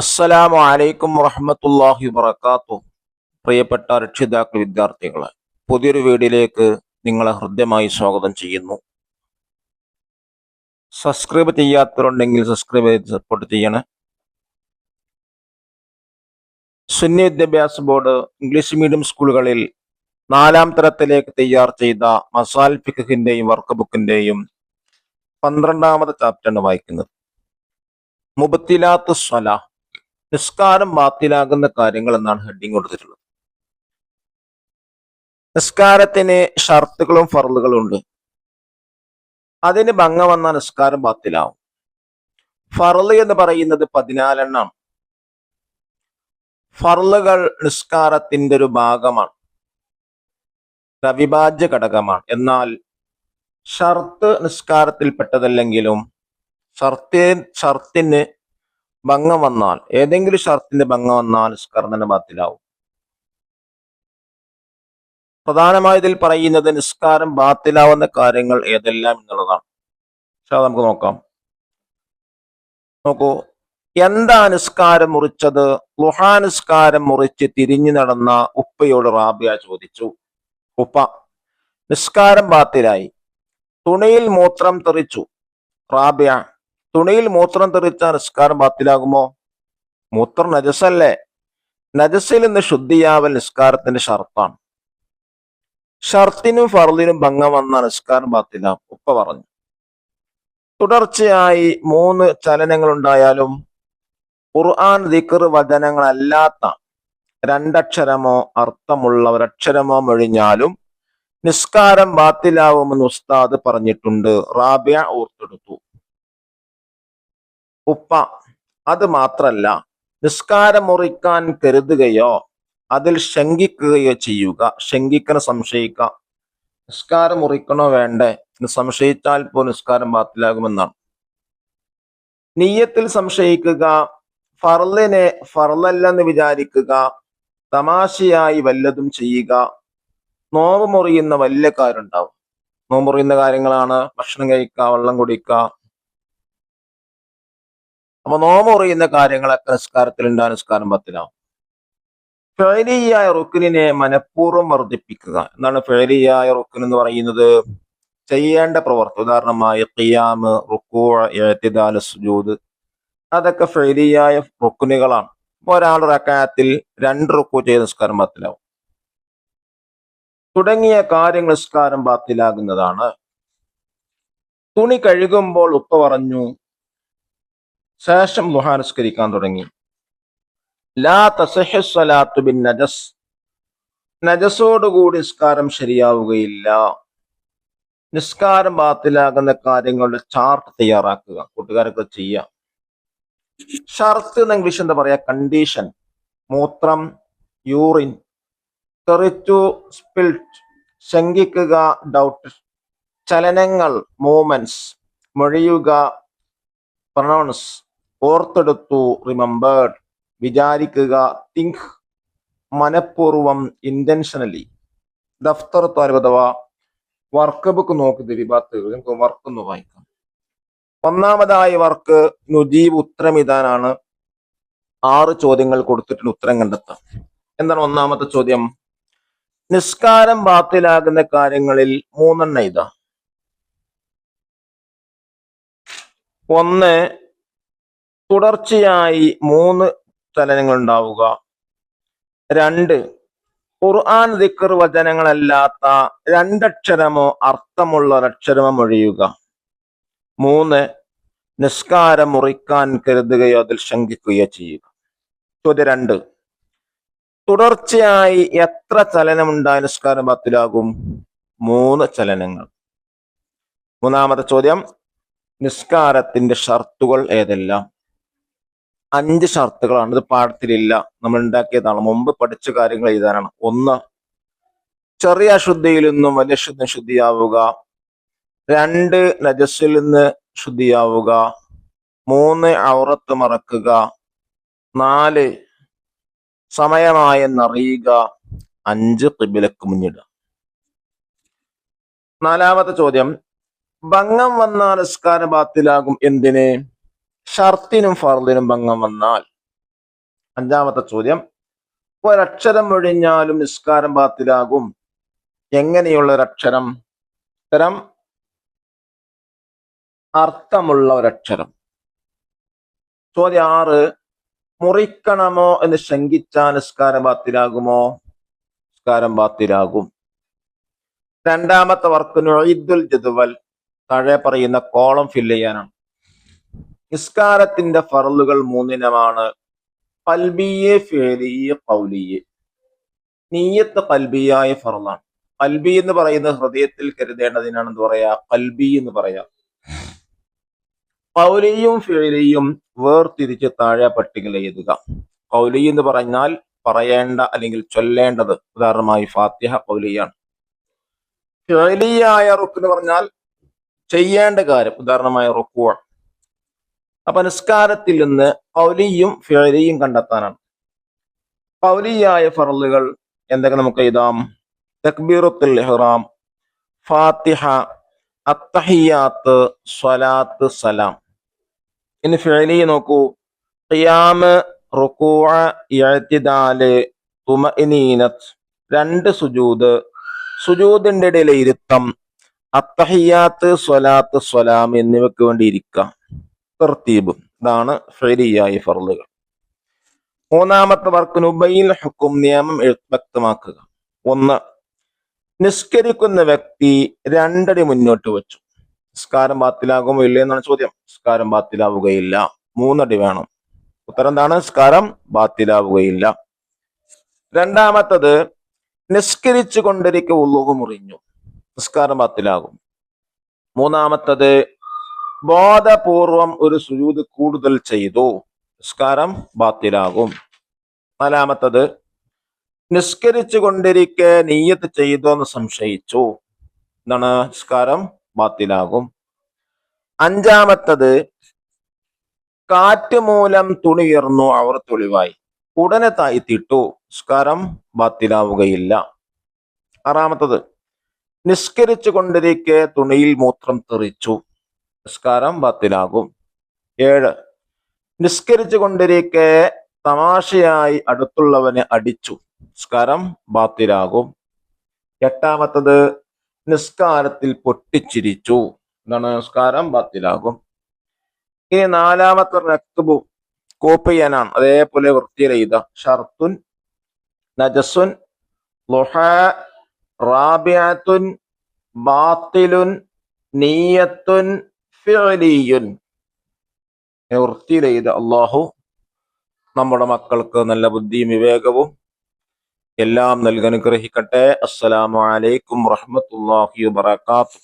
അസ്സലാമു അലൈക്കും വറഹ്മത്തുള്ളാഹി വബറകാതുഹു. പ്രിയപ്പെട്ട രക്ഷിതാക്കൾ, വിദ്യാർത്ഥികളെ, പുതിയൊരു വീഡിയോയിലേക്ക് നിങ്ങളെ ഹൃദ്യമായി സ്വാഗതം ചെയ്യുന്നു. സബ്സ്ക്രൈബ് ചെയ്യാത്തവരുണ്ടെങ്കിൽ സബ്സ്ക്രൈബ് ചെയ്ത് സപ്പോർട്ട് ചെയ്യണേ. സുന്നി വിദ്യാഭ്യാസ ബോർഡ് ഇംഗ്ലീഷ് മീഡിയം സ്കൂളുകളിൽ 4ാം തരത്തിലേക്ക് തയ്യാർ ചെയ്ത മസാൽ ഫിഖ്ഹിന്റെയും വർക്ക് ബുക്കിന്റെയും 12ാമത്തെ ചാപ്റ്ററാണ് വായിക്കുന്നത്. മുബ്തിലാത്തു സ്വലാഹ്, നിസ്കാരം ബാത്തിലാകുന്ന കാര്യങ്ങൾ എന്നാണ് ഹെഡിങ് കൊടുത്തിട്ടുള്ളത്. നിസ്കാരത്തിന് ഷർത്തുകളും ഫർളുകളും ഉണ്ട്. അതിന് ഭംഗം വന്നാൽ നിസ്കാരം ബാത്തിലാവും. ഫർള് എന്ന് പറയുന്നത് 14 എണ്ണമാണ്. ഫർളുകൾ നിസ്കാരത്തിന്റെ ഒരു ഭാഗമാണ്, അവിഭാജ്യ ഘടകമാണ്. എന്നാൽ ഷർത്ത് നിസ്കാരത്തിൽപ്പെട്ടതല്ലെങ്കിലും ഷർത്തിന് ഭംഗം വന്നാൽ, ഏതെങ്കിലും ഷർത്തിന്റെ ഭംഗം വന്നാൽ നിസ്കാരം തന്നെ ബാത്തിലാവും. പ്രധാനമായി ഇതിൽ പറയുന്നത് നിസ്കാരം ബാത്തിലാവുന്ന കാര്യങ്ങൾ ഏതെല്ലാം എന്നുള്ളതാണ്. പക്ഷെ അത് നമുക്ക് നോക്കാം. നോക്കൂ, എന്താ നിസ്കാരം മുറിച്ചത്? ളുഹാ നിസ്കാരം മുറിച്ച് തിരിഞ്ഞു നടന്ന ഉപ്പയോട് റാബിയ ചോദിച്ചു. ഉപ്പ, നിസ്കാരം ബാത്തിലായി. തുണിയിൽ മൂത്രം തെറിച്ചു. റാബിയ, തുണിയിൽ മൂത്രം തെറിച്ച നിസ്കാരം ബാത്തിലാകുമോ? മൂത്രം നജസല്ലേ? നജസിൽ നിന്ന് ശുദ്ധിയാവൽ നിസ്കാരത്തിന്റെ ഷർത്താണ്. ഷർത്തിനും ഫർളിനും ഭംഗം വന്ന നിസ്കാരം ബാത്തിലാകും. ഉപ്പ പറഞ്ഞു. തുടർച്ചയായി 3 ചലനങ്ങൾ ഉണ്ടായാലും ഖുർആൻ ദിക്ർ വചനങ്ങളല്ലാത്ത 2 അക്ഷരമോ അർത്ഥമുള്ള ഒരക്ഷരമോ ഒഴിഞ്ഞാലും നിസ്കാരം ബാത്തിലാവുമെന്ന് ഉസ്താദ് പറഞ്ഞിട്ടുണ്ട്. റാബിയ ഓർത്തെടുത്തു. ഉപ്പ, അത് മാത്രല്ല, നിസ്കാരം മുറിക്കാൻ കരുതുകയോ അതിൽ ശങ്കിക്കുകയോ ചെയ്യുക. ശങ്കിക്കണ, സംശയിക്കുക. നിസ്കാരം മുറിക്കണോ വേണ്ടേ എന്ന് സംശയിച്ചാൽ പോലും നിസ്കാരം ബാത്തിലാകുമെന്നാണ്. നിയ്യത്തിൽ സംശയിക്കുക, ഫർളിനെ ഫർളല്ലെന്ന് വിചാരിക്കുക, തമാശയായി വല്ലതും ചെയ്യുക. നോമ്പ് മുറിയുന്ന വലിയ കാര്യമുണ്ടാവും. നോമ്പ് മുറിയുന്ന കാര്യങ്ങളാണ് ഭക്ഷണം കഴിക്കുക, വെള്ളം കുടിക്കുക. അപ്പൊ നോമ്പ് മുറിയുന്ന കാര്യങ്ങളൊക്കെ നിസ്കാരത്തിലുണ്ടാകും, നിസ്കാരം ബാത്തിലാവും. ഫഅലിയായ റുക്നിനെ മനഃപൂർവ്വം വർദ്ധിപ്പിക്കുക. എന്താണ് ഫഅലിയായ റുക്ൻ എന്ന് പറയുന്നത്? ചെയ്യേണ്ട പ്രവർത്തി. ഉദാഹരണമായി ഖിയാം, റുകൂഅ്, ഇഅ്തിദാൽ, സുജൂദ്, അതൊക്കെ ഫഅലിയായ റുക്നുകളാണ്. ഒരാൾ റക്അത്തിൽ 2 റുക്കൂ ചെയ്ത് നിസ്കാരം ബാത്തിലാവും. തുടങ്ങിയ കാര്യങ്ങൾ നിസ്കാരം ബാത്തിലാകുന്നതാണ്. തുണി കഴുകുമ്പോൾ ഉപ്പ പറഞ്ഞു. ശേഷം ളുഹാ നിസ്കരിക്കാൻ തുടങ്ങി. ലാ തസിഹു സ്വലാത്തു ബിൻ നജസ്, നജസോടുകൂടി നിസ്കാരം ശരിയാവുകയില്ല. നിസ്കാരം ബാത്തിലാകുന്ന കാര്യങ്ങളുടെ ചാർട്ട് തയ്യാറാക്കുക. കൂട്ടുകാരൊക്കെ ചെയ്യാം. ഷർത്ത് എന്ന് ഇംഗ്ലീഷ് എന്താ പറയാ? കണ്ടീഷൻ. മൂത്രം, യൂറിൻ, തെറിച്ചു, സ്പിൽറ്റ്, ശങ്കിക്കുക, ഡൗട്ട്. ചലനങ്ങൾ, മൂവ്മെന്റ്സ്. മൊഴിയുക, പ്രൊനൗൺസ്. ഓർത്തെടുത്തു, റിമെമ്പേർഡ്. വിചാരിക്കുക, തിങ്ക്. മനഃപൂർവം, ഇന്റൻഷനലി. ദഫ്തർ താലിബ് അഥവാ വർക്ക് ബുക്ക് നോക്കി ദിരിബാത്ത്. നമുക്ക് വർക്ക് ഒന്ന് വായിക്കാം. ഒന്നാമതായി വർക്ക് നുജീബ്, ഉത്തരമിതാനാണ്. 6 ചോദ്യങ്ങൾ കൊടുത്തിട്ടുണ്ട്, ഉത്തരം കണ്ടെത്താം. എന്താണ് ഒന്നാമത്തെ ചോദ്യം? നിസ്കാരം ബാത്തിലാകുന്ന കാര്യങ്ങളിൽ 3 എണ്ണം ഇതാ. 1, തുടർച്ചയായി 3 ചലനങ്ങൾ ഉണ്ടാവുക. 2, ഖുർആൻ ദിക്ർ വചനങ്ങളല്ലാത്ത 2 അക്ഷരമോ അർത്ഥമുള്ള ഒരക്ഷരമോ ഒഴിയുക. 3, നിസ്കാരം മുറിക്കാൻ കരുതുകയോ അതിൽ ശങ്കിക്കുകയോ ചെയ്യുക. ചോദ്യം 2, തുടർച്ചയായി എത്ര ചലനമുണ്ടായ നിസ്കാരം ബാത്തിലാകും? 3 ചലനങ്ങൾ. മൂന്നാമത്തെ ചോദ്യം, നിസ്കാരത്തിന്റെ ഷർത്തുകൾ ഏതെല്ലാം? 5 ഷർത്തുകളാണ്. ഇത് പാഠത്തിലില്ല, നമ്മൾ ഉണ്ടാക്കിയതാണ്. മുമ്പ് പഠിച്ച കാര്യങ്ങൾ എഴുതാനാണ്. 1, ചെറിയ അശുദ്ധിയിൽ നിന്നും വലിയ ശുദ്ധിയാവുക. 2, നജസിൽ നിന്ന് ശുദ്ധിയാവുക. 3, ഔറത്ത് മറക്കുക. 4, സമയമായെന്നറിയുക. 5, ഖിബിലക്ക് മുന്നിടുക. 4ാമത്തെ ചോദ്യം, ഭംഗം വന്നാൽ നിസ്കാരം ബാത്തിലാകും. എന്തിന്? ഷർത്തിനും ഫർളിനും ഭംഗം വന്നാൽ. അഞ്ചാമത്തെ ചോദ്യം, ഒരക്ഷരം ഒഴിഞ്ഞാലും നിസ്കാരം ബാത്തിലാകും. എങ്ങനെയുള്ള ഒരക്ഷരം? ഉത്തരം അർത്ഥമുള്ള ഒരക്ഷരം. ചോദ്യം 6, മുറിക്കണമോ എന്ന് ശങ്കിച്ചാൽ നിസ്കാരം ബാത്തിലാകുമോ? നിസ്കാരം ബാത്തിലാകും. രണ്ടാമത്തെ വർക്ക് നുഈദുൽ ജദ്വൽ, താഴെ പറയുന്ന കോളം ഫില്ല് ചെയ്യാനാണ്. നിസ്കാരത്തിന്റെ ഫർളുകൾ 3 ഇനമാണ്: ഖൽബിയ്യ്, ഫിഅലിയ്യ്, ഖൗലിയ്യ്. നിയ്യത്ത് ഖൽബിയായ ഫർളാണ്. ഖൽബി എന്ന് പറയുന്നത് ഹൃദയത്തിൽ കരുതേണ്ടതിനാണ് എന്ത് പറയാ? ഖൽബി എന്ന് പറയാ. ഖൗലിയും ഫിഅലിയും വേർതിരിച്ച് താഴെ പട്ടികയിൽ എഴുതുക. ഖൗലി എന്ന് പറഞ്ഞാൽ പറയേണ്ട അല്ലെങ്കിൽ ചൊല്ലേണ്ടത്, ഉദാഹരണമായി ഫാത്തിഹ ഖൗലിയാണ്. ഫിഅലിയായ റുക്ൻ എന്ന് പറഞ്ഞാൽ ചെയ്യേണ്ട കാര്യം, ഉദാഹരണമായ റുക്കൂ. അപ്പൊ നിസ്കാരത്തിൽ നിന്ന് ഖൗലിയും ഫിഅലിയും കണ്ടെത്താനാണ്. ഖൗലിയായ ഫർളുകൾ എന്തൊക്കെ നമുക്ക് എഴുതാം? തക്ബീറത്തുൽ ഇഹ്റാം, ഫാത്തിഹ, അത്തഹിയാത്ത്, സ്വലാത്ത്, സലാം. ഇനി ഫിഅലി നോക്കൂ: ഖിയാമ്, റുകൂഅ, ഇഅ്തിദാല്, തുമഇനീനത്ത്, 2 സുജൂദ്, സുജൂദിന്റെ ഇടയിലെ ഇരുത്തം, അത്തഹിയാത്ത്, സ്വലാത്ത്, സ്വലാം എന്നിവയ്ക്ക് വേണ്ടി ഇരിക്കുക, തർത്തീബ്. ഇതാണ് ഫിഅലിയായ ഫർളുകൾ. മൂന്നാമത്തെ വർക്ക് നുബൈൽ ഹുക്കും, നിയമം വ്യക്തമാക്കുക. 1, നിസ്കരിക്കുന്ന വ്യക്തി 2 അടി മുന്നോട്ട് വെച്ചു. നിസ്കാരം ബാത്തിലാകുമോ ഇല്ലേ എന്നാണ് ചോദ്യം. നിസ്കാരം ബാത്തിലാവുകയില്ല. 3 അടി വേണം. ഉത്തരം എന്താണ്? നിസ്കാരം ബാത്തിലാവുകയില്ല. രണ്ടാമത്തത്, നിസ്കരിച്ചു കൊണ്ടിരിക്കെ വുളൂ മുറിഞ്ഞു. നിസ്കാരം ബാത്തിലാകും. മൂന്നാമത്തത്, ബോധപൂർവം ഒരു സുജൂദ് കൂടുതൽ ചെയ്തു. നിസ്കാരം ബാത്തിലാകും. നാലാമത്തത്, നിസ്കരിച്ചു കൊണ്ടിരിക്കെ നിയ്യത്ത് ചെയ്തോ എന്ന് സംശയിച്ചു. എന്താണ്? നിസ്കാരം ബാത്തിലാകും. അഞ്ചാമത്തത്, കാറ്റ് മൂലം തുണി ഉയർന്നു, ഔറത്ത് ഒളിവായി, ഉടനെ താഴ്ത്തിയിട്ടു. നിസ്കാരം ബാത്തിലാവുകയില്ല. ആറാമത്തത്, നിസ്കരിച്ചു കൊണ്ടിരിക്കെ തുണിയിൽ മൂത്രം തെറിച്ചു. നിസ്കാരം ബാത്തിലാകും. 7, നിസ്കരിച്ചു കൊണ്ടിരിക്കെ തമാശയായി അടുത്തുള്ളവനെ അടിച്ചു. നിസ്കാരം ബാത്തിലാകും. 8, നിസ്കാരത്തിൽ പൊട്ടിച്ചിരിച്ചു. എന്താണ്? നിസ്കാരം ബാത്തിലാകും. ഇനി 4-ാമത്തെ നക്തുബു, കോപ്പി ചെയ്യാനാണ്. അതേപോലെ വൃത്തിയിൽ എഴുതാം. ഷർത്തുൻ, നജസുൻ, ളുഹ, റാബിഅത്തുൻ, ബാത്തിലുൻ, നിയ്യത്തുൻ, ഫിഅലിയുൻ. വൃത്തിയിൽ എഴുതാം. അല്ലാഹു നമ്മുടെ മക്കൾക്ക് നല്ല ബുദ്ധിയും വിവേകവും എല്ലാം നൽകി അനുഗ്രഹിക്കട്ടെ. അസ്സലാമു അലൈക്കും വറഹ്മത്തുള്ളാഹി വബറകാതുഹു.